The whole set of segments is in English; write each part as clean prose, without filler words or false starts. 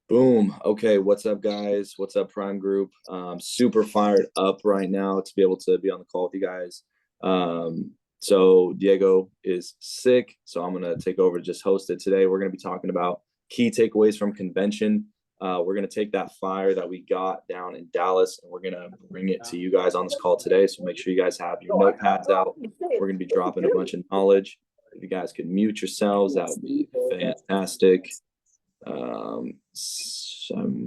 Boom. Okay, what's up, guys? What's up, Prime Group? Super fired up right now to be able to be on the call with you guys. So Diego is sick, so I'm gonna take over to just host it today. We're gonna be talking about key takeaways from convention. We're gonna take that fire that we got down in Dallas, and we're gonna bring it to you guys on this call today. So make sure you guys have your notepads out. We're gonna be dropping a bunch of knowledge. If you guys could mute yourselves, that would be fantastic. I'm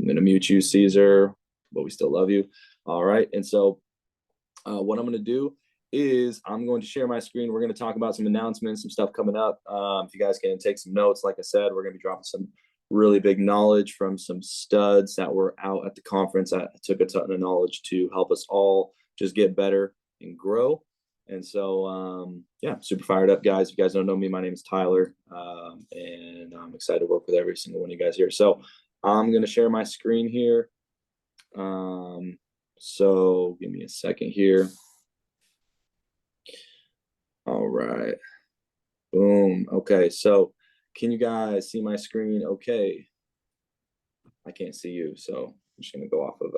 going to mute you, Caesar, but we still love you. All right. And so what I'm going to do is I'm going to share my screen. We're going to talk about some announcements, some stuff coming up. If you guys can take some notes, like I said, we're going to be dropping some really big knowledge from some studs that were out at the conference. I took a ton of knowledge to help us all just get better and grow. And so, yeah, super fired up, guys. If you guys don't know me, my name is Tyler, and I'm excited to work with every single one of you guys here. So I'm going to share my screen here. So give me a second here. All right. Boom. Okay. So can you guys see my screen? Okay. I can't see you, so I'm just going to go off of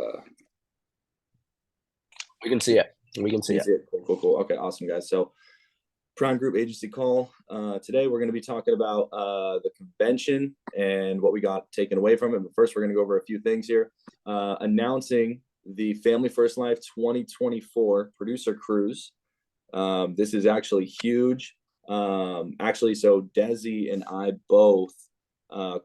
We can see it. We can see it. Cool. Okay, awesome, guys. So Prime Group Agency Call. Today we're going to be talking about the convention and what we got taken away from it. But first, we're going to go over a few things here. Announcing the Family First Life 2024 Producer Cruise. This is actually huge. Actually, so Desi and I both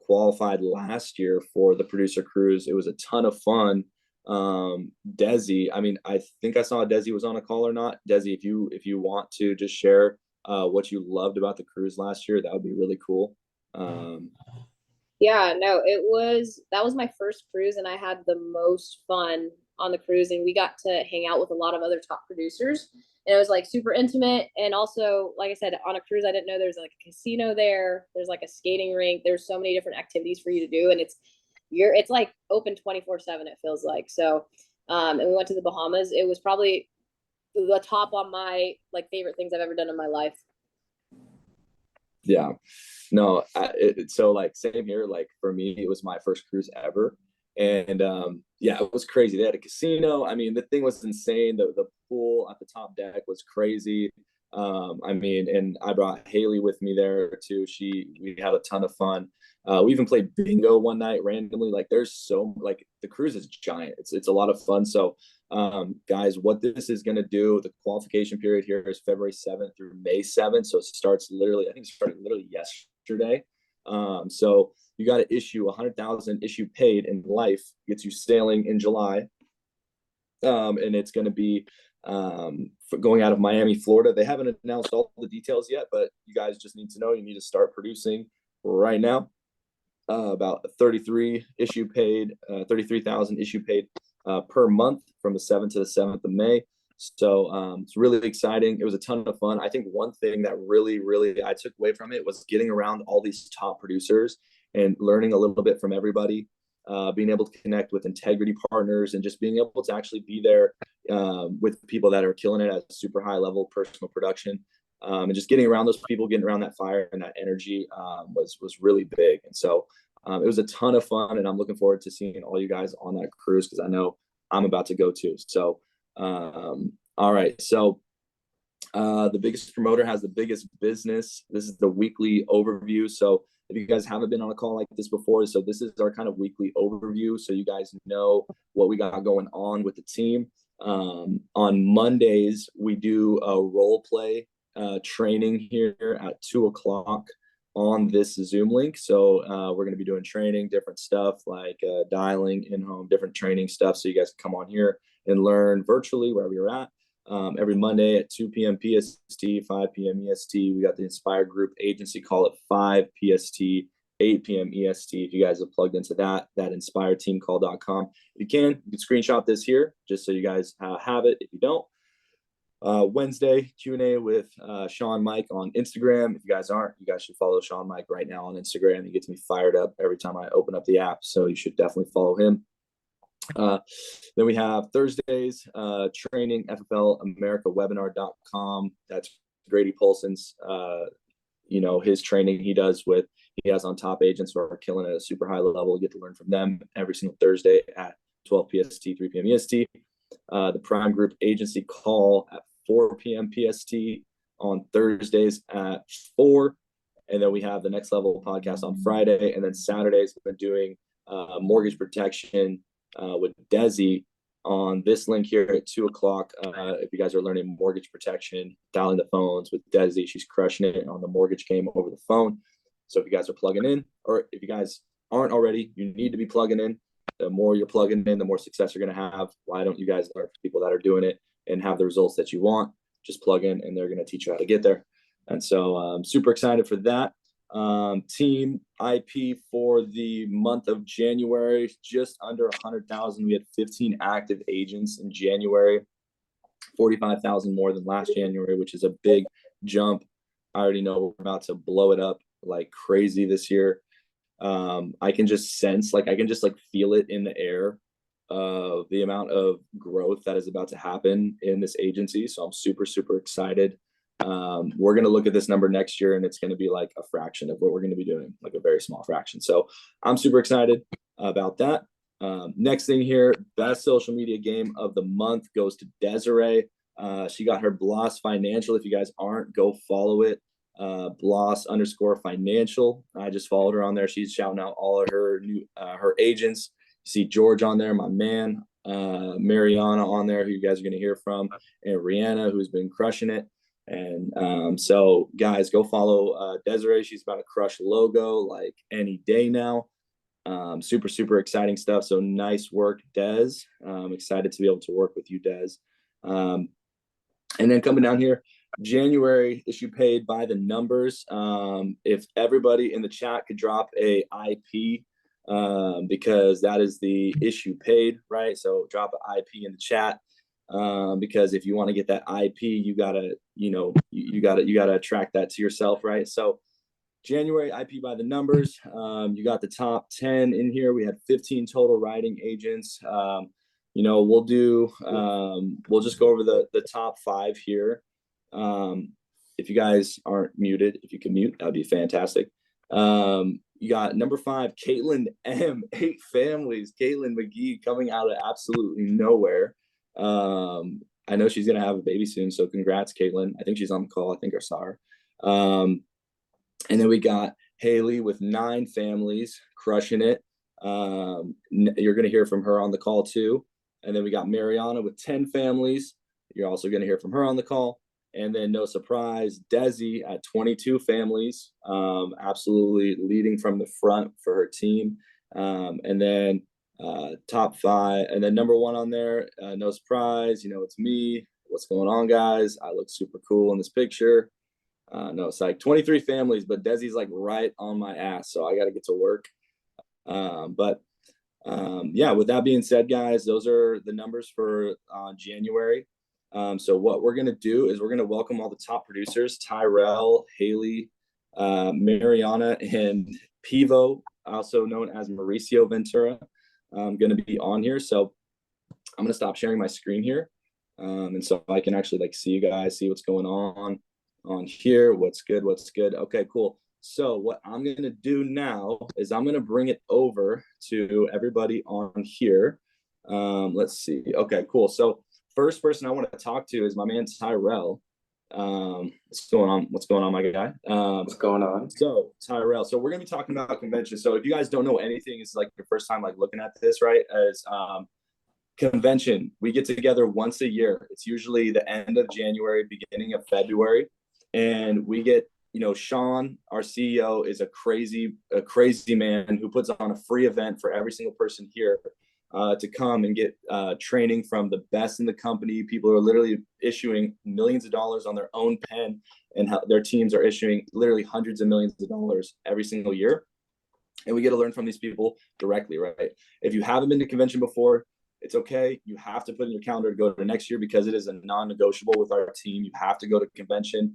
qualified last year for the Producer Cruise. It was a ton of fun. Desi, I mean, I think I saw Desi was on a call or not. Desi, if you want to just share what you loved about the cruise last year, that would be really cool. Yeah, no, that was my first cruise, and I had the most fun on the cruise, and we got to hang out with a lot of other top producers, and it was like super intimate. And also, like I said, on a cruise, I didn't know there's like a casino there, there's like a skating rink, there's so many different activities for you to do, and it's like open 24/7, it feels like. So and we went to the Bahamas. It was probably the top on my like favorite things I've ever done in my life. Yeah, no, so like same here. Like for me, it was my first cruise ever, and yeah, it was crazy. They had a casino. I mean, the thing was insane. The pool at the top deck was crazy. I mean, and I brought Haley with me there too. We had a ton of fun. We even played bingo one night randomly. Like there's so like the cruise is giant. It's a lot of fun. So guys, what this is going to do, the qualification period here is February 7th through May 7th. So it starts literally, I think it started literally yesterday. So you got to issue 100,000 issue paid in life, gets you sailing in July. And it's going to be going out of Miami, Florida. They haven't announced all the details yet, but you guys just need to know you need to start producing right now. About 33 issue paid, 33,000 issue paid per month from the 7th to the 7th of May. So it's really exciting. It was a ton of fun. I think one thing that really, really I took away from it was getting around all these top producers and learning a little bit from everybody, being able to connect with integrity partners and just being able to actually be there with people that are killing it at a super high level personal production. And just getting around those people, getting around that fire and that energy was really big. And so it was a ton of fun, and I'm looking forward to seeing all you guys on that cruise because I know I'm about to go too. So, all right. So the biggest promoter has the biggest business. This is the weekly overview. So if you guys haven't been on a call like this before, so this is our kind of weekly overview. So you guys know what we got going on with the team. On Mondays, we do a role play training here at 2:00 on this Zoom link. So we're going to be doing training, different stuff like dialing in home, different training stuff. So you guys can come on here and learn virtually wherever you're at. Every Monday at 2 p.m. PST, 5 p.m. EST. We got the Inspire Group Agency call at 5 PST, 8 p.m. EST. If you guys have plugged into that inspireteamcall.com. If you can screenshot this here just so you guys have it. If you don't, Wednesday Q&A with Sean Mike on Instagram. If you guys aren't, you guys should follow Sean Mike right now on Instagram. He gets me fired up every time I open up the app, so you should definitely follow him. Then we have Thursdays training, FFL America webinar.com. That's Grady Polson's his training he does with he has on top agents who are killing it at a super high level. You get to learn from them every single Thursday at 12 PST, 3 p.m. EST. The Prym Group agency call at 4 p.m. PST on Thursdays at 4. And then we have the Next Level podcast on Friday. And then Saturdays, we've been doing mortgage protection with Desi on this link here at 2 o'clock. If you guys are learning mortgage protection, dialing the phones with Desi, she's crushing it on the mortgage game over the phone. So if you guys are plugging in, or if you guys aren't already, you need to be plugging in. The more you're plugging in, the more success you're going to have. Why don't you guys learn from people that are doing it and have the results that you want? Just plug in and they're going to teach you how to get there. And so I'm super excited for that. Team IP for the month of January, just under 100,000. We had 15 active agents in January, 45,000 more than last January, which is a big jump. I already know we're about to blow it up like crazy this year. I can just sense, like, I can just like feel it in the air of the amount of growth that is about to happen in this agency. So I'm super, super excited. We're going to look at this number next year and it's going to be like a fraction of what we're going to be doing, like a very small fraction. So I'm super excited about that. Next thing here, best social media game of the month goes to Desiree. She got her Bloss Financial. If you guys aren't, go follow it. Bloss_financial. I just followed her on there. She's shouting out all of her new her agents. You see George on there, my man, Mariana on there, who you guys are going to hear from, and Rihanna, who's been crushing it. And so guys, go follow Desiree. She's about to crush logo like any day now. Super, super exciting stuff. So nice work, Des. Excited to be able to work with you, Des. And then coming down here, January issue paid by the numbers. If everybody in the chat could drop a IP, because that is the issue paid, right? So drop an IP in the chat. Because if you want to get that IP, you gotta, you gotta attract that to yourself, right? So January IP by the numbers, you got the top 10 in here. We had 15 total writing agents. We'll just go over the top 5 here. If you guys aren't muted, if you can mute, that'd be fantastic. You got number 5, Caitlin M, 8 families. Caitlin McGee coming out of absolutely nowhere. I know she's gonna have a baby soon, so congrats, Caitlin. I think she's on the call. I think I saw her. And then we got Haley with 9 families, crushing it. You're gonna hear from her on the call too. And then we got Mariana with 10 families. You're also gonna hear from her on the call. And then no surprise, Desi at 22 families, absolutely leading from the front for her team. And then top 5, and then number 1 on there, no surprise, it's me. What's going on, guys? I look super cool in this picture. No, it's like 23 families, but Desi's like right on my ass, so I got to get to work. Yeah, with that being said, guys, those are the numbers for January. So what we're going to do is we're going to welcome all the top producers, Tyrell, Haley, Mariana, and Pivo, also known as Mauricio Ventura, going to be on here. So I'm going to stop sharing my screen here. And so I can actually like see you guys, see what's going on here. What's good. Okay, cool. So what I'm going to do now is I'm going to bring it over to everybody on here. Let's see. Okay, cool. So first person I want to talk to is my man Tyrell. What's going on, my guy? What's going on? So Tyrell, so we're gonna be talking about convention. So if you guys don't know anything, it's like your first time like looking at this, right? As convention, we get together once a year. It's usually the end of January, beginning of February, and we get, Sean, our CEO, is a crazy man who puts on a free event for every single person here to come and get training from the best in the company. People are literally issuing millions of dollars on their own pen, and their teams are issuing literally hundreds of millions of dollars every single year. And we get to learn from these people directly, right? If you haven't been to convention before, it's okay. You have to put in your calendar to go to next year because it is a non-negotiable with our team. You have to go to convention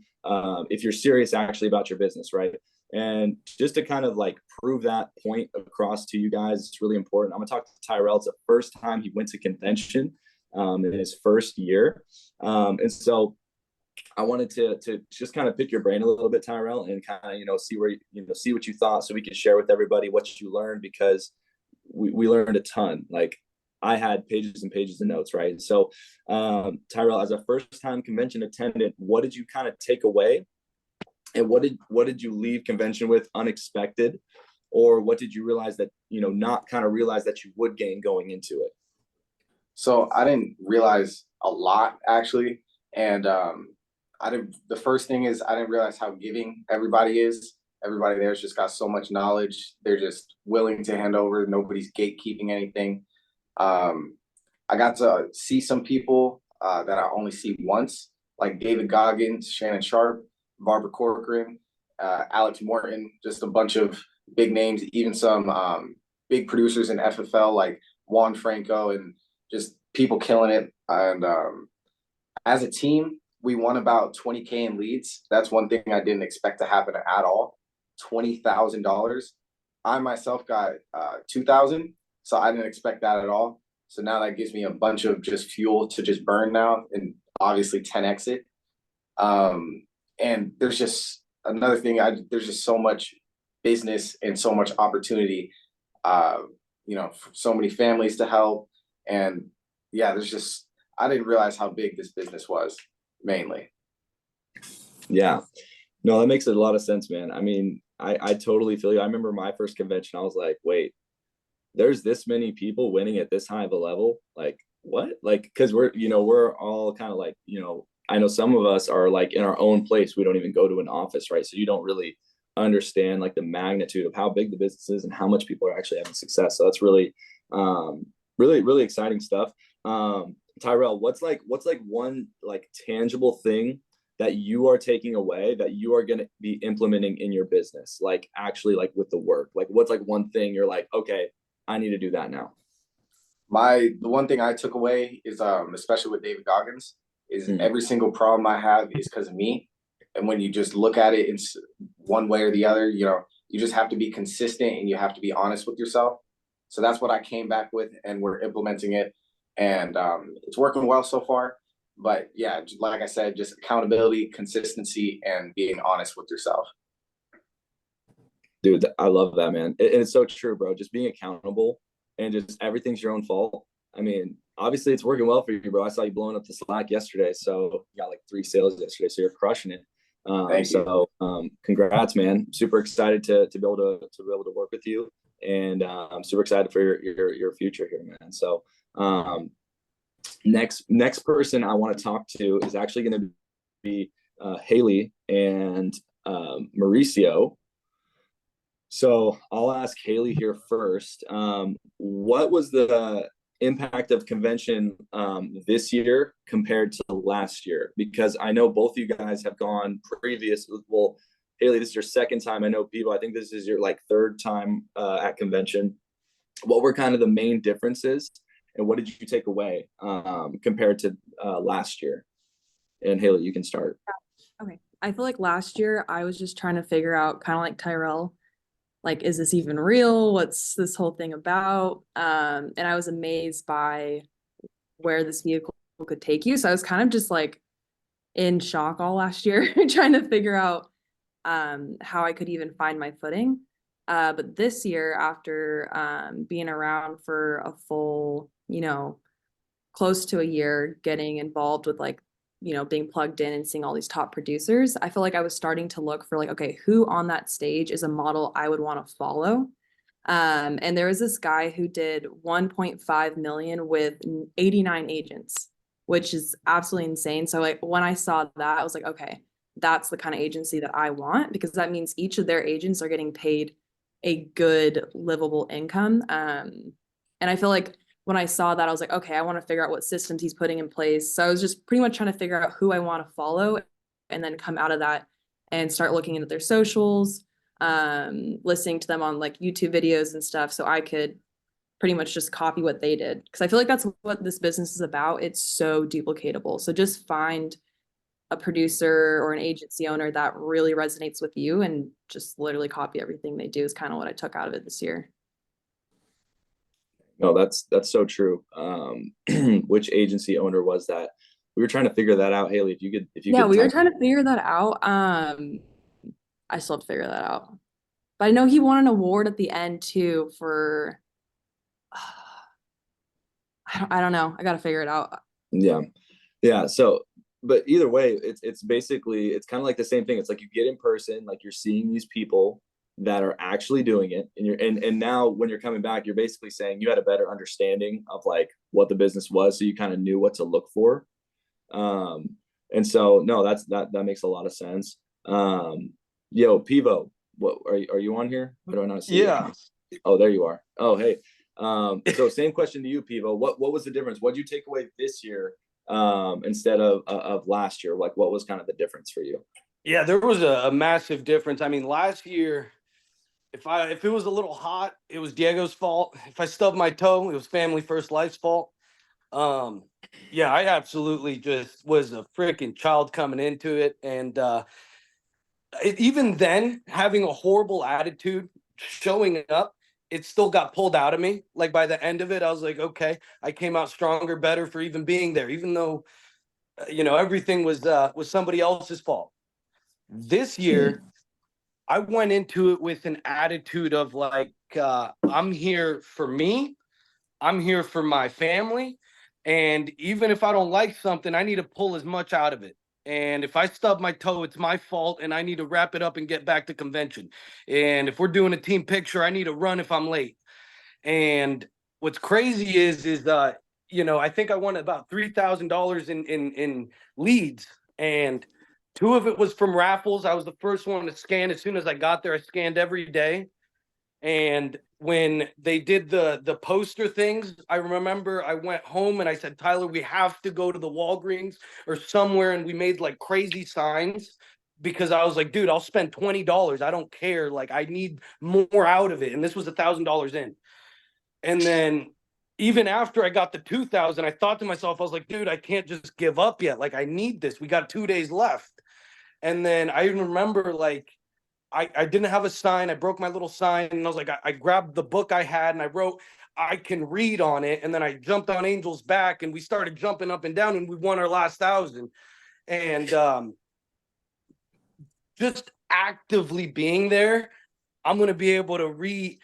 if you're serious actually about your business, right? And just to kind of like prove that point across to you guys, it's really important. I'm gonna talk to Tyrell. It's the first time he went to convention in his first year. And so I wanted to just kind of pick your brain a little bit, Tyrell, and kind of, see where, see what you thought so we could share with everybody what you learned, because we learned a ton. Like, I had pages and pages of notes, right? So, Tyrell, as a first time convention attendant, what did you kind of take away? And what did you leave convention with unexpected? Or what did you realize that, not kind of realize that you would gain going into it? So I didn't realize a lot actually. And the first thing is I didn't realize how giving everybody is. Everybody there's just got so much knowledge. They're just willing to hand over. Nobody's gatekeeping anything. I got to see some people that I only see once, like David Goggins, Shannon Sharp, Barbara Corcoran, Alex Morton, just a bunch of big names, even some big producers in FFL like Juan Franco, and just people killing it. And as a team, we won about 20K in leads. That's one thing I didn't expect to happen at all. $20,000. I myself got 2,000, so I didn't expect that at all. So now that gives me a bunch of just fuel to just burn now, and obviously 10x it. And there's just another thing. There's just so much business and so much opportunity. So many families to help, and yeah, I didn't realize how big this business was mainly. Yeah, no, that makes a lot of sense, man. I mean, I totally feel you. I remember my first convention, I was like, wait, there's this many people winning at this high of a level. Like, what? Like, because we're all kind of like, I know some of us are like in our own place. We don't even go to an office, right? So you don't really understand like the magnitude of how big the business is and how much people are actually having success. So that's really, really exciting stuff. Tyrell, what's one like tangible thing that you are taking away that you are going to be implementing in your business? Like, actually, like with the work, like what's like one thing you're like, okay, I need to do that now? The one thing I took away is, especially with David Goggins, is every single problem I have is because of me. And when you just look at it in one way or the other, you just have to be consistent and you have to be honest with yourself. So that's what I came back with, and we're implementing it, and it's working well so far. But yeah, like I said, just accountability, consistency, and being honest with yourself. Dude, I love that, man. And it's so true, bro. Just being accountable and just everything's your own fault. I mean, obviously it's working well for you, bro. I saw you blowing up the Slack yesterday. So you got like 3 sales yesterday. So you're crushing it. Thank you. Congrats, man. Super excited to be able to work with you. And I'm super excited for your future here, man. So next person I want to talk to is actually going to be Haley and Mauricio. So I'll ask Haley here first. What was the impact of convention this year compared to last year? Because I know both of you guys have gone previous. Well, Haley, this is your second time. I know people, I think this is your like 3rd time at convention. What were kind of the main differences, and what did you take away compared to last year? And Haley, you can start. Okay. I feel like last year I was just trying to figure out, kind of like Tyrell, like, is this even real? What's this whole thing about? And I was amazed by where this vehicle could take you. So I was kind of just like in shock all last year, trying to figure out how I could even find my footing. But this year, after being around for a full, close to a year, getting involved with like, being plugged in and seeing all these top producers, I feel like I was starting to look for like, okay, who on that stage is a model I would want to follow? And there was this guy who did 1.5 million with 89 agents, which is absolutely insane. So like when I saw that, I was like, okay, that's the kind of agency that I want, because that means each of their agents are getting paid a good livable income. And I feel like when I saw that, I was like, okay, I want to figure out what systems he's putting in place. So I was just pretty much trying to figure out who I want to follow, and then come out of that and start looking into their socials, listening to them on like YouTube videos and stuff, so I could pretty much just copy what they did. Because I feel like that's what this business is about. It's so duplicatable. So just find a producer or an agency owner that really resonates with you and just literally copy everything they do is kind of what I took out of it this year. No, that's so true. Which agency owner was that? we were trying to figure that out, Haley. If you Yeah, could we were type. trying to figure that out. I still have to figure that out. But I know he won an award at the end too for I don't know. I gotta figure it out. Yeah. Yeah. So, but either way, it's basically, it's kind of like the same thing. It's like you get in person, like you're seeing these people that are actually doing it, and and now when you're coming back, you're basically saying you had a better understanding of like what the business was, so you kind of knew what to look for. Um, and so no, that makes a lot of sense. Yo, Pivo, what are you on here? Why do I not see you? Yeah. Oh, there you are. Oh, hey. So same question to you, Pivo. What was the difference? What did you take away this year instead of last year? Like, what was kind of the difference for you? Yeah, there was a massive difference. I mean, last year, if it was a little hot, it was Diego's fault. If I stubbed my toe, it was Family First Life's fault. Um, yeah, I absolutely just was a freaking child coming into it, and even then, having a horrible attitude, showing up, it still got pulled out of me. Like by the end of it, I was like, okay, I came out stronger, better for even being there, even though everything was somebody else's fault. This year, I went into it with an attitude of like, I'm here for me, I'm here for my family, and even if I don't like something, I need to pull as much out of it. And if I stub my toe, it's my fault, and I need to wrap it up and get back to convention. And if we're doing a team picture, I need to run if I'm late. And what's crazy is I think I won about $3,000 in leads, and two of it was from raffles. I was the first one to scan. As soon as I got there, I scanned every day. And when they did the poster things, I remember I went home and I said, Tyler, we have to go to the Walgreens or somewhere, and we made like crazy signs because I was like, dude, I'll spend $20. I don't care. Like, I need more out of it. And this was $1,000 in. And then even after I got the 2,000, I thought to myself, I was like, dude, I can't just give up yet. Like, I need this. We got 2 days left. And then I even remember like I didn't have a sign. I broke my little sign, and I was like, I grabbed the book I had and I wrote, I can read on it. And then I jumped on Angel's back and we started jumping up and down, and we won our last 1,000. And just actively being there, I'm going to be able to read.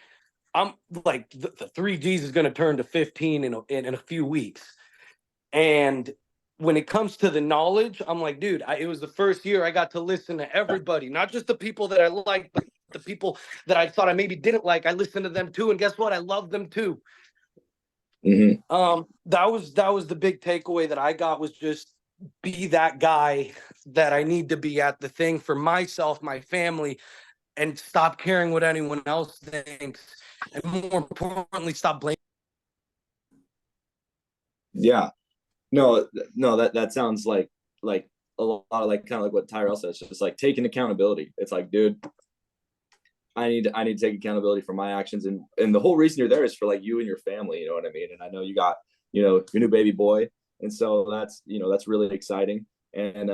I'm like the 3Gs is going to turn to 15 in a few weeks. And when it comes to the knowledge, I'm like, dude, it was the first year I got to listen to everybody, not just the people that I liked, but the people that I thought I maybe didn't like. I listened to them too, and guess what? I love them too. That was the big takeaway that I got, was just be that guy that I need to be at the thing for myself, my family, and stop caring what anyone else thinks, and more importantly, stop blaming. Yeah. No, that sounds like a lot of like kind of like what Tyrell says, just like taking accountability. It's like, dude, I need to take accountability for my actions, and the whole reason you're there is for like you and your family, you know what I mean? And I know you got, your new baby boy, and so that's really exciting. And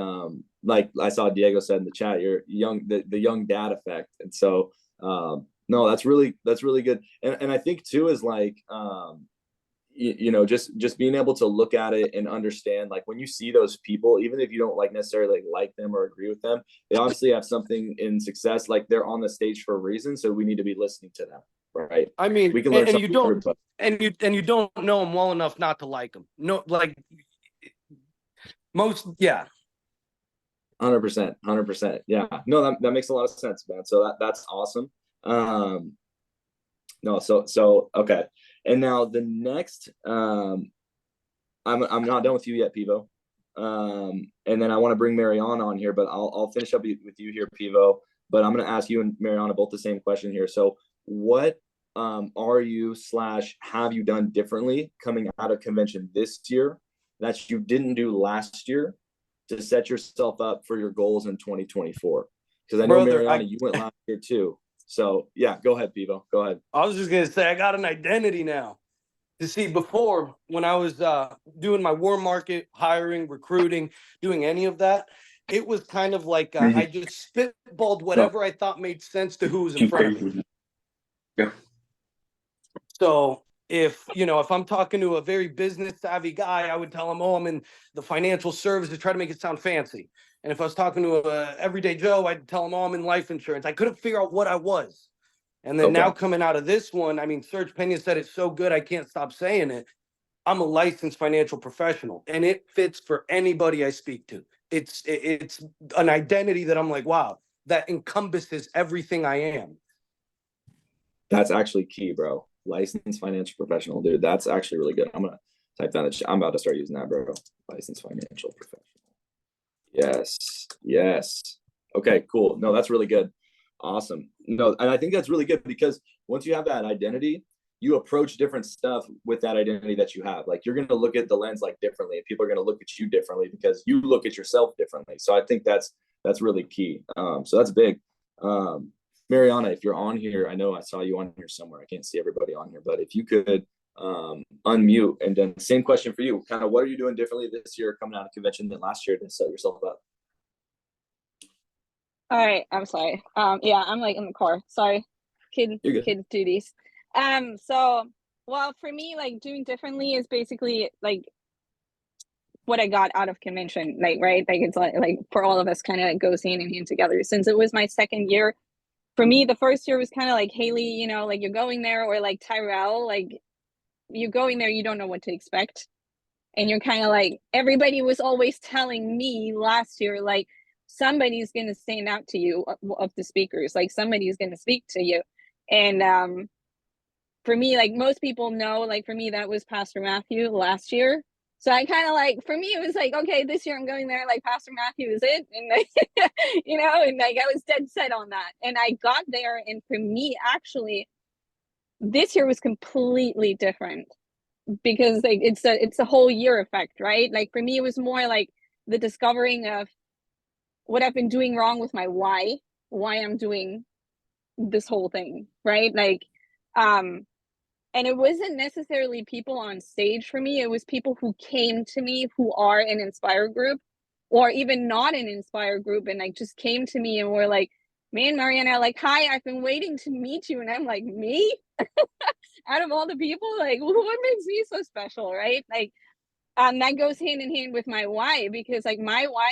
like I saw Diego said in the chat, you're young, the young dad effect. And so no, that's really good. And I think too is like just being able to look at it and understand, like when you see those people, even if you don't like necessarily like them or agree with them, they obviously have something in success. Like they're on the stage for a reason, so we need to be listening to them, right? I mean, we can learn and you don't everybody. and you don't know them well enough not to like them. No, like most, yeah. 100%. Yeah, no, that makes a lot of sense, man. So that's awesome. No, so okay. And now the next, I'm not done with you yet, Pivo. And then I want to bring Mariana on here, but I'll finish up with you here, Pivo. But I'm going to ask you and Mariana both the same question here. So, what are you / have you done differently coming out of convention this year that you didn't do last year to set yourself up for your goals in 2024? Because I know, Brother, Mariana, you went last year too. So yeah, go ahead, Pivo. Go ahead. I was just gonna say I got an identity now. You see, before when I was doing my warm market, hiring, recruiting, doing any of that, it was kind of like I just spitballed whatever I thought made sense to who was in front of me. Yeah. So if I'm talking to a very business savvy guy, I would tell him, oh, I'm in the financial services, try to make it sound fancy. And if I was talking to a everyday Joe, I'd tell him, oh, I'm in life insurance. I couldn't figure out what I was. And then now coming out of this one, I mean, Serge Pena said it so good, I can't stop saying it. I'm a licensed financial professional, and it fits for anybody I speak to. It's an identity that I'm like, wow, that encompasses everything I am. That's actually key, bro. Licensed financial professional, dude. That's actually really good. I'm gonna type that in the chat. I'm about to start using that, bro. Licensed financial professional. Yes. Okay, cool. No, that's really good. Awesome. No, and I think that's really good because once you have that identity, you approach different stuff with that identity that you have. Like you're going to look at the lens like differently, and people are going to look at you differently because you look at yourself differently. So I think that's really key. So that's big. Mariana, if you're on here, I know I saw you on here somewhere. I can't see everybody on here, but if you could unmute, and then same question for you. Kind of what are you doing differently this year coming out of convention than last year to set yourself up? All right, I'm sorry. Yeah, I'm like in the car. Sorry, kid duties. So, well, for me, like doing differently is basically like what I got out of convention, like, right? Like it's like for all of us kind of goes hand in hand together. Since it was my second year, for me, the first year was kind of like Haley, like you're going there, or like Tyrell, like you're going there, you don't know what to expect. And you're kind of like, everybody was always telling me last year, like, somebody's going to stand out to you of the speakers, like somebody's going to speak to you. And for me, like most people know, like for me, that was Pastor Matthew last year. So I kind of like, for me, it was like, okay, this year I'm going there, like Pastor Matthew is it. And like, and like I was dead set on that. And I got there, and for me, actually, this year was completely different because like it's a whole year effect, right? Like for me, it was more like the discovering of what I've been doing wrong with my why I'm doing this whole thing, right? Like, and it wasn't necessarily people on stage for me. It was people who came to me who are an Inspire group, or even not an Inspire group, and like just came to me and were like, man, Mariana, like, hi, I've been waiting to meet you. And I'm like, me? Out of all the people, like, what makes me so special, right? Like, that goes hand in hand with my why, because like my why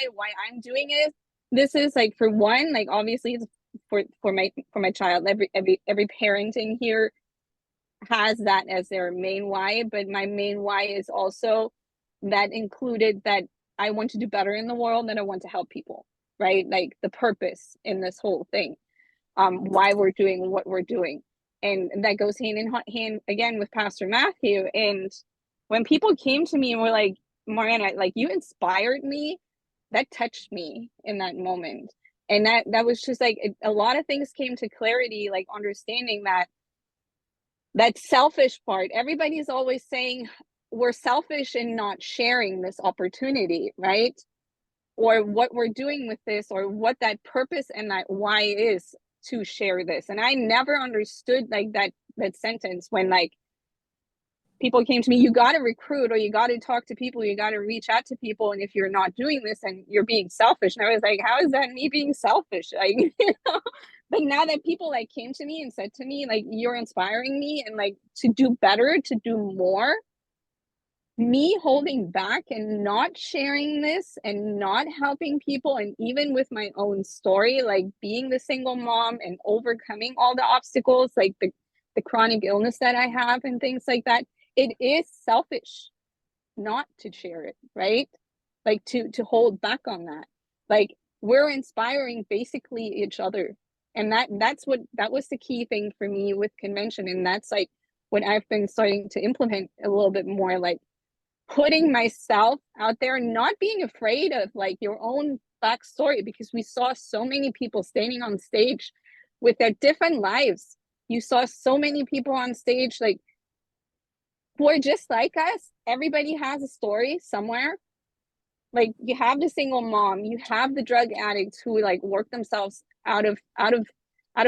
I'm doing it, this is like, for one, like obviously it's for my child. Every parent in here has that as their main why, but my main why is also that included that I want to do better in the world, and I want to help people, right? Like the purpose in this whole thing, why we're doing what we're doing. And that goes hand in hand again with Pastor Matthew. And when people came to me and were like, Mariana, like you inspired me, that touched me in that moment. And that was just like a lot of things came to clarity, like understanding that selfish part. Everybody's always saying we're selfish in not sharing this opportunity, right? Or what we're doing with this, or what that purpose and that why is to share this. And I never understood like that sentence when like people came to me, you got to recruit, or you got to talk to people, you got to reach out to people, and if you're not doing this, and you're being selfish. And I was like, how is that me being selfish? Like, but now that people like came to me and said to me, like, you're inspiring me, and like to do better, to do more, me holding back and not sharing this and not helping people, and even with my own story, like being the single mom and overcoming all the obstacles, like the chronic illness that I have and things like that, it is selfish not to share it, right? Like to hold back on that. Like we're inspiring basically each other. And that was the key thing for me with convention. And that's like what I've been starting to implement a little bit more, like putting myself out there, not being afraid of like your own backstory, because we saw so many people standing on stage with their different lives. You saw so many people on stage like who are just like us. Everybody has a story somewhere. Like you have the single mom, you have the drug addicts who like work themselves out of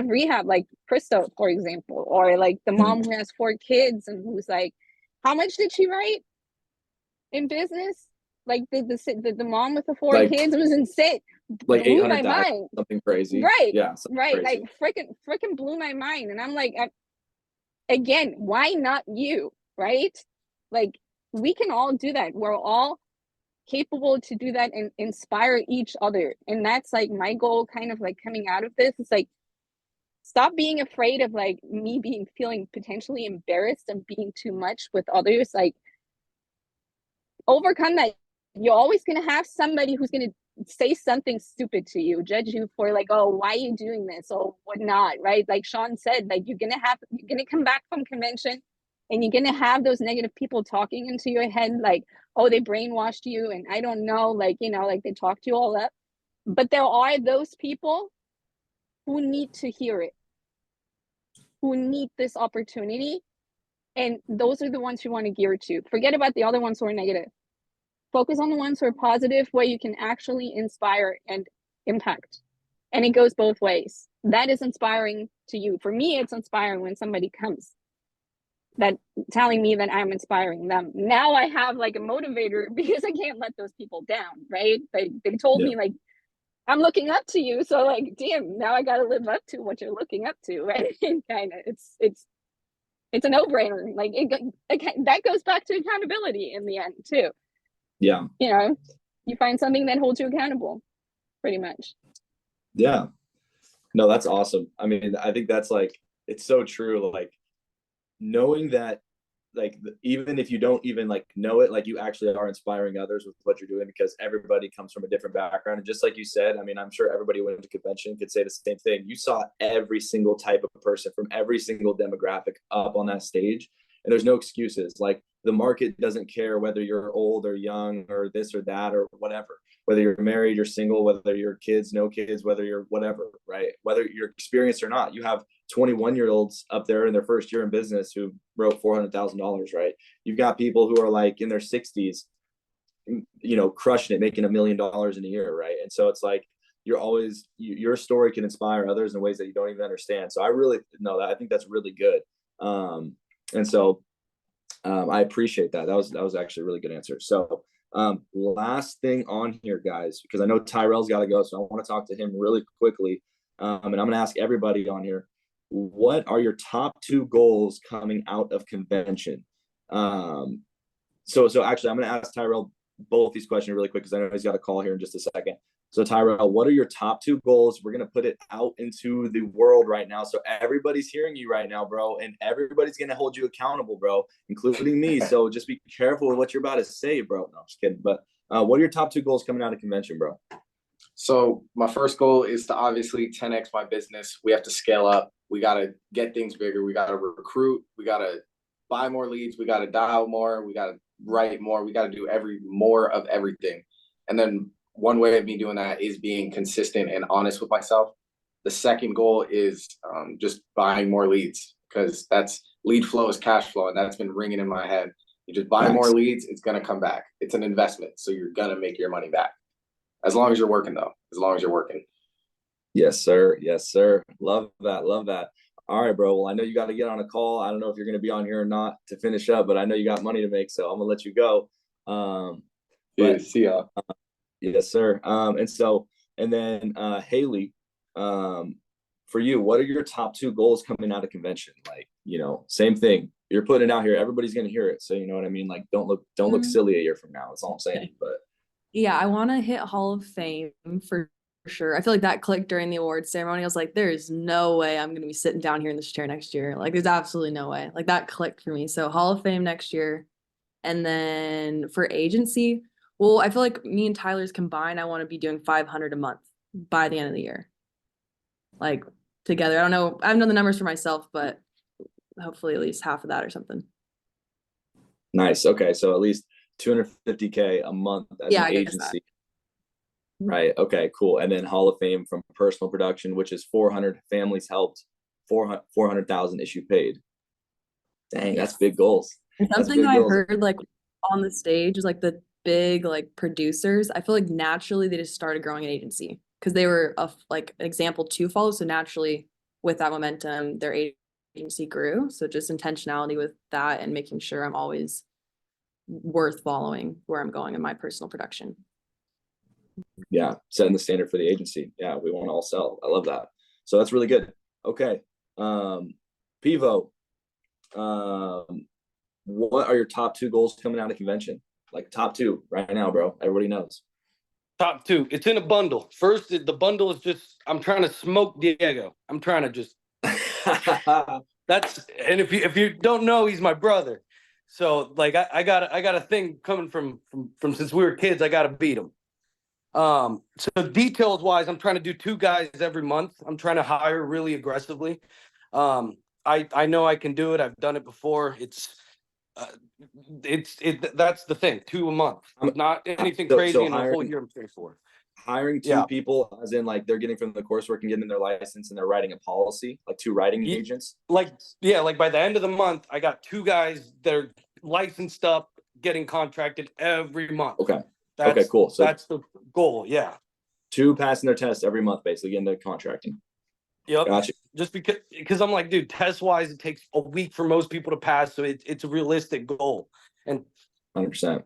rehab, like Christo, for example, or like the mom who has 4 kids and who's like, how much did she write in business? Like the mom with the 4 kids was insane. Like blew my mind. Something crazy. Right. Yeah. Right. Crazy. Like freaking blew my mind. And I'm like, again, why not you? right? Like, we can all do that. We're all capable to do that and inspire each other. And that's like my goal kind of like coming out of this. It's like, stop being afraid of like me feeling potentially embarrassed and being too much with others. Like, overcome that. You're always going to have somebody who's going to say something stupid to you, judge you for like, oh, why are you doing this or whatnot, right? Like Sean said, like you're gonna come back from convention and you're gonna have those negative people talking into your head, like, oh, they brainwashed you, and I don't know, like, you know, like they talked you all up. But there are those people who need to hear it, who need this opportunity, and those are the ones you want to gear to. Forget about the other ones who are negative. Focus on the ones who are positive, where you can actually inspire and impact. And it goes both ways. That is inspiring to you. For me, it's inspiring when somebody comes that telling me that I'm inspiring them. Now I have like a motivator because I can't let those people down, right? They told me like, I'm looking up to you. So like, damn, now I got to live up to what you're looking up to, right? Kind of, it's a no-brainer. Like that goes back to accountability in the end too. Yeah. You know, you find something that holds you accountable, pretty much. Yeah. No, that's awesome. I mean, I think that's like, it's so true. Like knowing that, like, even if you don't even like know it, like you actually are inspiring others with what you're doing, because everybody comes from a different background. And just like you said, I mean, I'm sure everybody who went to convention could say the same thing. You saw every single type of person from every single demographic up on that stage. And there's no excuses. Like the market doesn't care whether you're old or young or this or that or whatever, whether you're married, you're single, whether you're kids, no kids, whether you're whatever, right? Whether you're experienced or not. You have 21-year-olds up there in their first year in business who wrote $400,000, right? You've got people who are like in their 60s, you know, crushing it, making $1 million in a year, right? And so it's like, you're always, your story can inspire others in ways that you don't even understand. So I really know that. I think that's really good. And so I appreciate that. That was actually a really good answer. So last thing on here, guys, because I know Tyrell's got to go, so I want to talk to him really quickly. And I'm going to ask everybody on here, what are your top 2 goals coming out of convention? So actually, I'm going to ask Tyrell both these questions really quick because I know he's got a call here in just a second. So Tyrell, what are your top 2 goals? We're going to put it out into the world right now. So everybody's hearing you right now, bro. And everybody's going to hold you accountable, bro, including me. So just be careful with what you're about to say, bro. No, I'm just kidding. But what are your top 2 goals coming out of convention, bro? So my first goal is to obviously 10x my business. We have to scale up. We got to get things bigger. We got to recruit. We got to buy more leads. We got to dial more. We got to write more. We got to do more of everything. And then one way of me doing that is being consistent and honest with myself. The second goal is just buying more leads, because that's lead flow is cash flow. And that's been ringing in my head. You just buy more leads, it's going to come back. It's an investment. So you're going to make your money back. As long as you're working, though. As long as you're working. Yes, sir. Yes, sir. Love that. Love that. All right, bro. Well, I know you got to get on a call. I don't know if you're going to be on here or not to finish up, but I know you got money to make, so I'm going to let you go. Yeah, see y'all. Yes, sir. And then Haley, for you, what are your top 2 goals coming out of convention? Like, you know, same thing. You're putting it out here. Everybody's going to hear it. So, you know what I mean? Like, don't look silly a year from now. That's all I'm saying. But yeah, I want to hit Hall of Fame for sure. I feel like that clicked during the awards ceremony. I was like, there is no way I'm going to be sitting down here in this chair next year. Like, there's absolutely no way. Like, that clicked for me. So Hall of Fame next year. And then for agency, well, I feel like me and Tyler's combined, I want to be doing 500 a month by the end of the year. Like, together. I don't know. I haven't done the numbers for myself, but hopefully at least half of that or something. Nice. Okay. So at least $250K a month as an agency. Right. Okay, cool. And then Hall of Fame from personal production, which is 400 families helped, 400,000 issue paid. Dang, that's big goals. And something that I heard like on the stage is like the big like producers, I feel like naturally they just started growing an agency because they were like an example to follow. So naturally with that momentum, their agency grew. So just intentionality with that and making sure I'm always worth following where I'm going in my personal production. Yeah, setting the standard for the agency. Yeah, we want to all sell. I love that. So that's really good. Okay. Pivo. what are your top 2 goals coming out of convention? Like top 2 right now, bro. Everybody knows. Top 2. It's in a bundle. First, the bundle is just I'm trying to smoke Diego. I'm trying to just that's and if you don't know, he's my brother. So like I got a thing coming from since we were kids. I got to beat him. So details wise, I'm trying to do 2 guys every month. I'm trying to hire really aggressively. I know I can do it. I've done it before. Uh, that's the thing. 2 a month, not anything crazy in the whole year. I'm paying for. Hiring 2 people, as in like they're getting from the coursework and getting their license, and they're writing a policy, like 2 writing agents. Like by the end of the month, I got 2 guys that are licensed up, getting contracted every month. Okay. Okay, cool. So that's the goal. Yeah. 2 passing their tests every month, basically getting into contracting. Yep. Gotcha. Just because I'm like, dude, test wise, it takes a week for most people to pass, so it's a realistic goal. And 100%.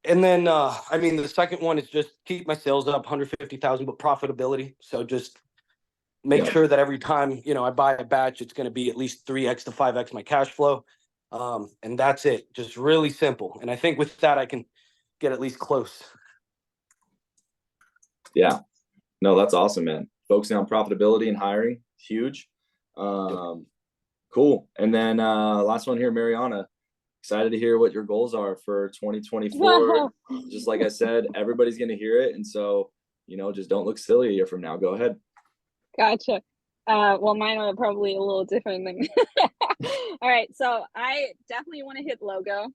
And then, I mean, the second one is just keep my sales up 150,000, but profitability. So just make sure that every time, I buy a batch, it's going to be at least 3x to 5x my cash flow. And that's it. Just really simple. And I think with that, I can get at least close. Yeah. No, that's awesome, man. Focusing on profitability and hiring, huge. Cool. And then last one here, Mariana. Excited to hear what your goals are for 2024. Just like I said, everybody's going to hear it. And so, just don't look silly a year from now. Go ahead. Gotcha. Well, mine are probably a little different than all right. So I definitely want to hit logo.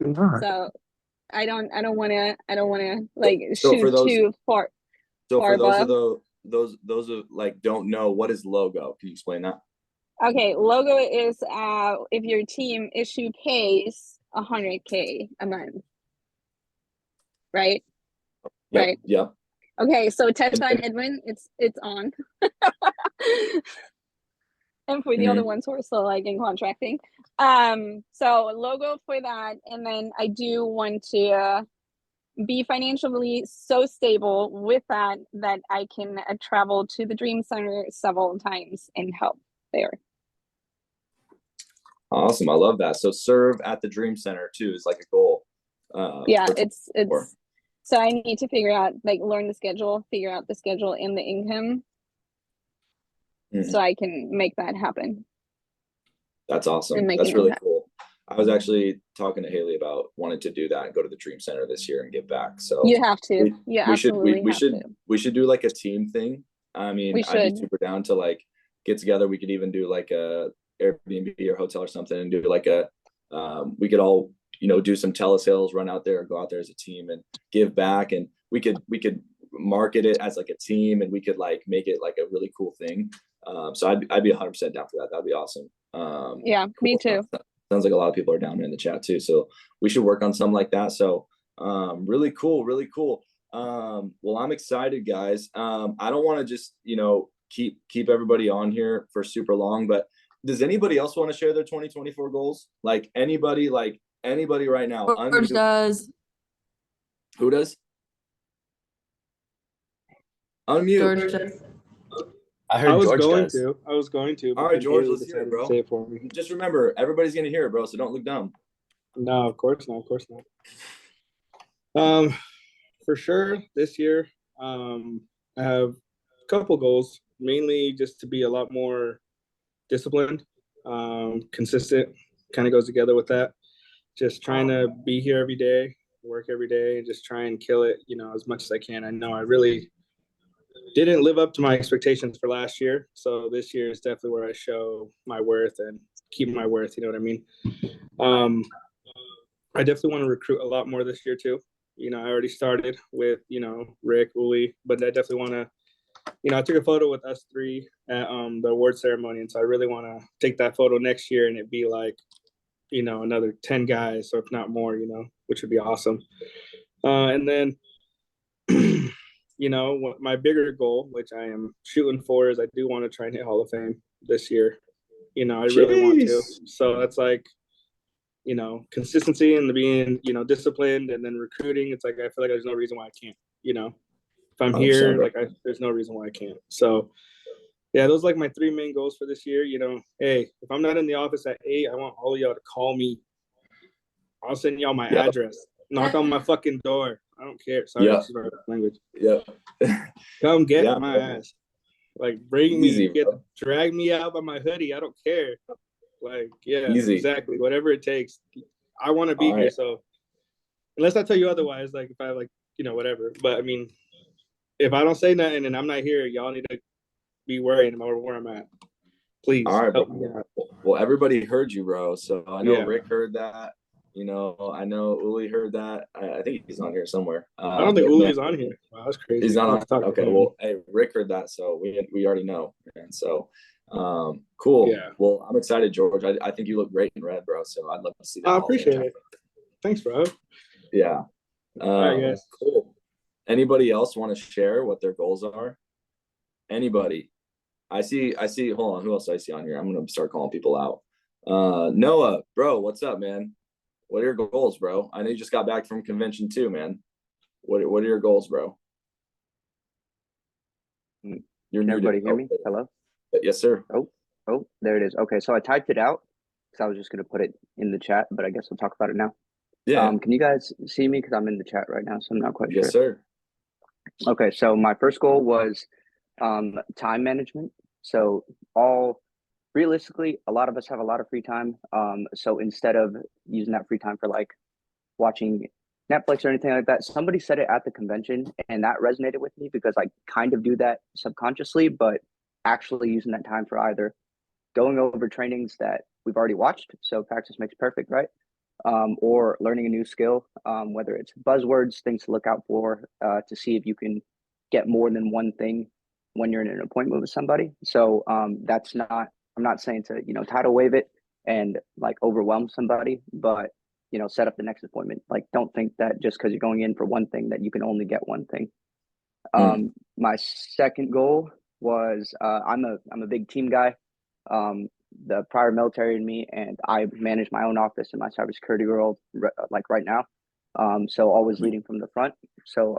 So I don't want to like shoot too far. So for those of like don't know, what is logo? Can you explain that? Okay, logo is if your team issue pays $100K a month, right? Yep, right. Yep. Okay, so touchdown Edwin, it's on. And for the other ones who are still like in contracting, so logo for that, and then I do want to be financially so stable with that I can travel to the Dream Center several times and help there. Awesome. I love that. So serve at the Dream Center too is like a goal. Yeah, it's so I need to figure out, like, learn the schedule, figure out the schedule and the income so I can make that happen. That's awesome. That's really cool. I was actually talking to Haley about wanting to do that and go to the Dream Center this year and give back. So you have to. We should do like a team thing. I mean, I'd be super down to like get together. We could even do like a Airbnb or hotel or something and do like we could all, do some telesales, run out there, or go out there as a team and give back. And we could market it as like a team, and we could like make it like a really cool thing. So I'd be 100% down for that. That'd be awesome. Yeah, cool. Me too. Sounds like a lot of people are down in the chat too. So we should work on something like that. So really cool, really cool. Well, I'm excited, guys. I don't want to just, keep everybody on here for super long, but does anybody else want to share their 2024 goals? Like anybody right now? George does. Who does? Unmute. George does. I heard George does. I was going to. All right, George, let's hear it, bro. Say it for me. Just remember, everybody's going to hear it, bro, so don't look dumb. No, of course not. Of course not. For sure, this year, I have a couple goals, mainly just to be a lot more disciplined, consistent, kind of goes together with that. Just trying to be here every day, work every day, and just try and kill it, as much as I can. I know I really didn't live up to my expectations for last year. So this year is definitely where I show my worth and keep my worth. You know what I mean? I definitely want to recruit a lot more this year too. I already started with, Rick, Uli, but I definitely want to, I took a photo with us 3 at the award ceremony. And so I really want to take that photo next year and it be like, another 10 guys, or if not more, which would be awesome. And then, what my bigger goal, which I am shooting for, is I do want to try and hit Hall of Fame this year. I really want to. So that's like, consistency and being, disciplined, and then recruiting. It's like, I feel like there's no reason why I can't, if I'm here, like there's no reason why I can't. So, yeah, those are like my 3 main goals for this year. Hey, if I'm not in the office at 8, I want all of y'all to call me. I'll send y'all my address. Knock on my fucking door. I don't care. Sorry, Yeah. language. Yeah. Come get my ass. Like, bring Easy, me, drag me out by my hoodie. I don't care. Like, yeah, Easy. exactly. Whatever it takes. I want to be here. So unless I tell you otherwise, like if I whatever. But I mean, if I don't say nothing and I'm not here, y'all need to be worrying about where I'm at. Please. All right, help me out. Well, everybody heard you, bro. So I know Yeah. Rick heard that. I know Uli heard that. I think he's on here somewhere. I don't think Uli's on here. Wow, that's crazy. He's not on. Okay, well, hey, Rick heard that, so we already know. And so, cool. Yeah. Well, I'm excited, George. I think you look great in red, bro. So I'd love to see that. I appreciate it. Thanks, bro. Yeah. All right, guys. Cool. Anybody else want to share what their goals are? Anybody? I see. Hold on. Who else do I see on here? I'm gonna start calling people out. Noah, bro, what's up, man? What are your goals, bro? I know you just got back from convention too, man. What are your goals, bro? You're Can everybody hear me? Hello? Yes, sir. Oh, there it is. Okay, so I typed it out because I was just going to put it in the chat, but I guess we'll talk about it now. Yeah. Can you guys see me? Because I'm in the chat right now, so I'm not quite sure. Yes, sir. Okay, so my first goal was time management. So realistically, a lot of us have a lot of free time. So instead of using that free time for like watching Netflix or anything like that, somebody said it at the convention and that resonated with me because I kind of do that subconsciously, but actually using that time for either going over trainings that we've already watched. So practice makes perfect, right? Or learning a new skill, whether it's buzzwords, things to look out for, to see if you can get more than one thing when you're in an appointment with somebody. So I'm not saying to, tidal wave it and like overwhelm somebody, but, set up the next appointment. Like, don't think that just because you're going in for one thing that you can only get one thing. My second goal was, I'm a big team guy. The prior military in me, and I manage my own office in my cybersecurity world, like right now. So always leading from the front. So,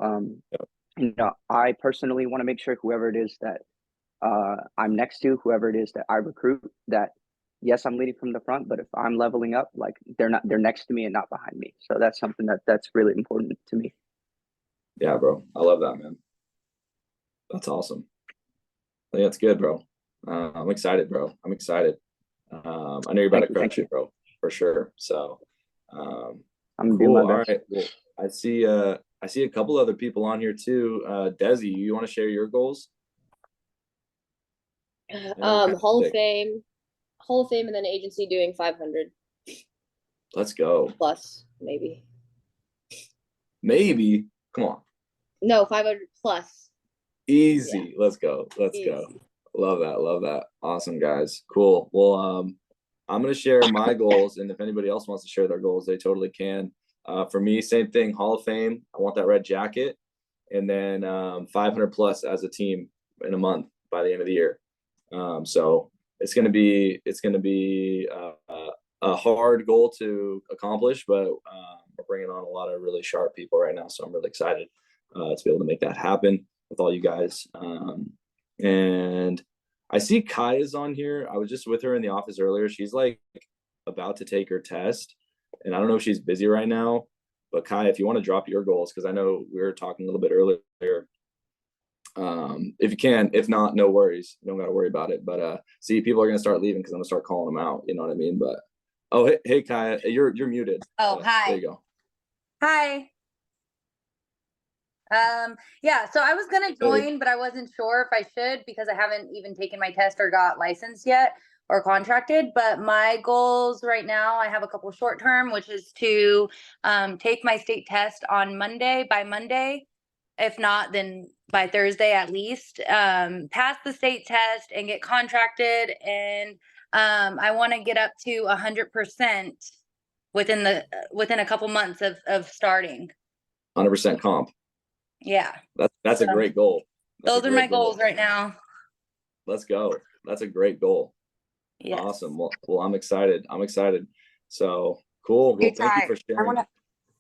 I personally want to make sure whoever it is that I'm next to, whoever it is that I recruit, that yes, I'm leading from the front, but if I'm leveling up, like they're next to me and not behind me. So that's something that's really important to me. Yeah, bro. I love that, man. That's awesome. I think that's good, bro. I'm excited, bro. I'm excited. I know you're about to crush it, bro, for sure. So, I'm gonna cool. do my All best. right. Well, I see a couple other people on here too. Desi, you want to share your goals? Hall of Fame, and then agency doing 500. Let's go. Plus, maybe. Maybe. Come on. No, 500 plus. Easy. Yeah. Let's go. Let's go. Love that. Love that. Awesome, guys. Cool. Well, I'm going to share my goals, and if anybody else wants to share their goals, they totally can. For me, same thing, Hall of Fame. I want that red jacket, and then 500 plus as a team in a month by the end of the year. So it's going to be a hard goal to accomplish, but we're bringing on a lot of really sharp people right now. So I'm really excited to be able to make that happen with all you guys. And I see Kai is on here. I was just with her in the office earlier. She's like about to take her test, and I don't know if she's busy right now, but Kai, if you want to drop your goals, because I know we were talking a little bit earlier. If you can, if not, no worries. You don't got to worry about it. But see, people are going to start leaving because I'm going to start calling them out. You know what I mean? But hey, Kai, you're muted. Oh, hi. There you go. Hi. Yeah, so I was gonna join, but I wasn't sure if I should because I haven't even taken my test or got licensed yet or contracted. But my goals right now, I have a couple short term, which is to take my state test on Monday, by Monday. If not, then by Thursday at least. Pass the state test and get contracted, and I want to get up to 100% within a couple months of starting. 100% comp. Yeah. That's a great goal. Those are my goals right now. Let's go. That's a great goal. Yes. Awesome. Well, I'm excited. So cool. Well, thank you for sharing.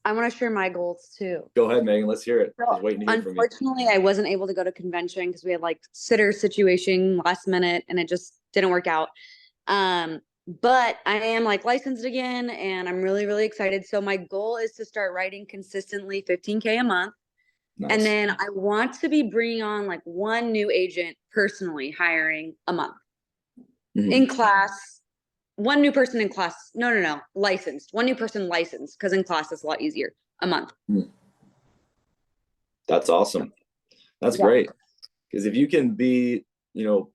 I want to share my goals too. Go ahead, Megan. Let's hear it. So, I was waiting to hear from you. unfortunately, I wasn't able to go to convention because we had like sitter situation last minute and it just didn't work out. But I am like licensed again and I'm really, really excited. So my goal is to start writing consistently 15K a month. Nice. And then I want to be bringing on like one new agent personally hiring a month in class. One new person in class. No, licensed. One new person licensed, because in class it's a lot easier. A month. That's awesome. That's great. Because if you can be,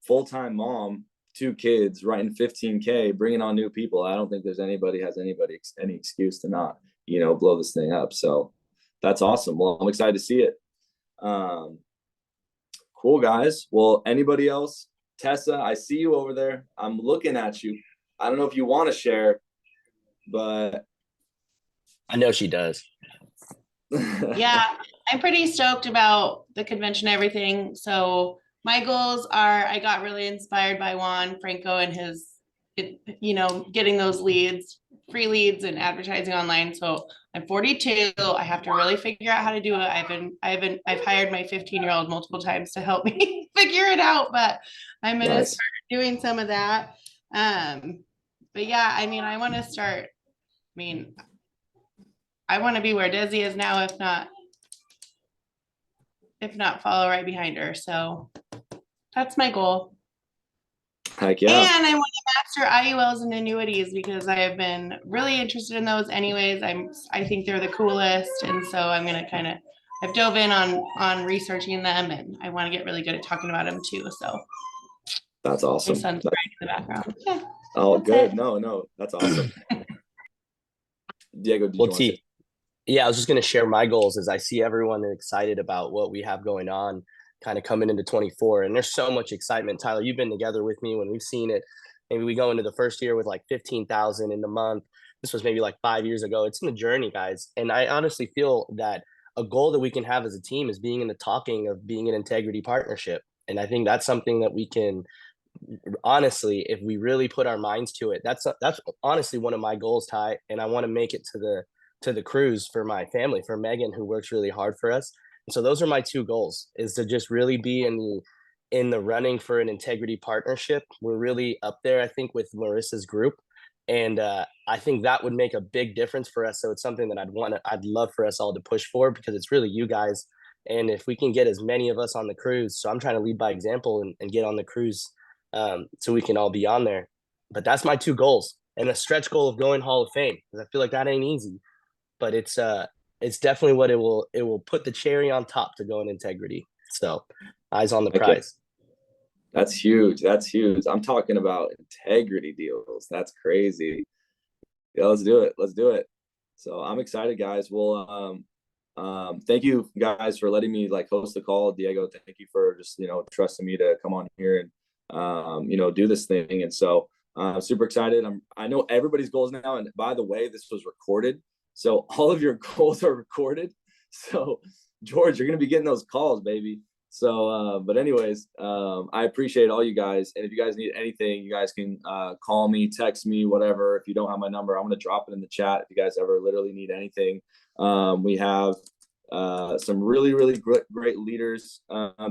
full-time mom, 2 kids, writing 15K, bringing on new people, I don't think there's any excuse to not, blow this thing up. So that's awesome. Well, I'm excited to see it. Cool, guys. Well, anybody else? Tessa, I see you over there. I'm looking at you. I don't know if you want to share, but I know she does. Yeah, I'm pretty stoked about the convention and everything. So my goals are, I got really inspired by Juan Franco and his, getting those leads, free leads and advertising online. So I'm 42. I have to really figure out how to do it. I've hired my 15-year-old multiple times to help me figure it out, but I'm going to start doing some of that. But yeah, I want to start, I want to be where Desi is now, if not follow right behind her. So that's my goal. Heck yeah. And I want to master IULs and annuities because I have been really interested in those anyways. I think they're the coolest. And so I'm going to I've dove in on researching them and I want to get really good at talking about them too. So that's awesome. My son's right in the background. Yeah, oh, good. No, that's awesome. Diego, did you want to say? Yeah, I was just going to share my goals as I see everyone excited about what we have going on kind of coming into 24. And there's so much excitement. Tyler, you've been together with me when we've seen it. Maybe we go into the first year with like 15,000 in the month. This was maybe like 5 years ago. It's in the journey, guys. And I honestly feel that a goal that we can have as a team is being in the talking of being an integrity partnership. And I think that's something that we can, honestly, if we really put our minds to it, that's honestly one of my goals, Ty. And I want to make it to the cruise for my family, for Megan, who works really hard for us. And so those are my 2 goals, is to just really be in the running for an integrity partnership. We're really up there, I think, with Marissa's group. And I think that would make a big difference for us. So it's something that I'd love for us all to push for, because it's really you guys. And if we can get as many of us on the cruise, so I'm trying to lead by example and get on the cruise so we can all be on there. But that's my 2 goals, and a stretch goal of going Hall of Fame, because I feel like that ain't easy. But it's definitely what it will put the cherry on top to go in integrity. So eyes on the prize. That's huge. That's huge. I'm talking about integrity deals. That's crazy. Yeah, let's do it. So I'm excited, guys. Well, thank you guys for letting me host the call. Diego, thank you for just, trusting me to come on here and, do this thing. And so I'm super excited. I know everybody's goals now. And by the way, this was recorded. So all of your goals are recorded. So George, you're going to be getting those calls, baby. So, but anyways, I appreciate all you guys. And if you guys need anything, you guys can call me, text me, whatever. If you don't have my number, I'm going to drop it in the chat. If you guys ever literally need anything, we have some really, really great leaders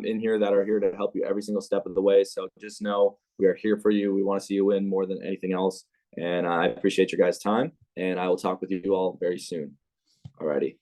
in here that are here to help you every single step of the way. So just know we are here for you. We want to see you win more than anything else. And I appreciate your guys' time, and I will talk with you all very soon. Alrighty.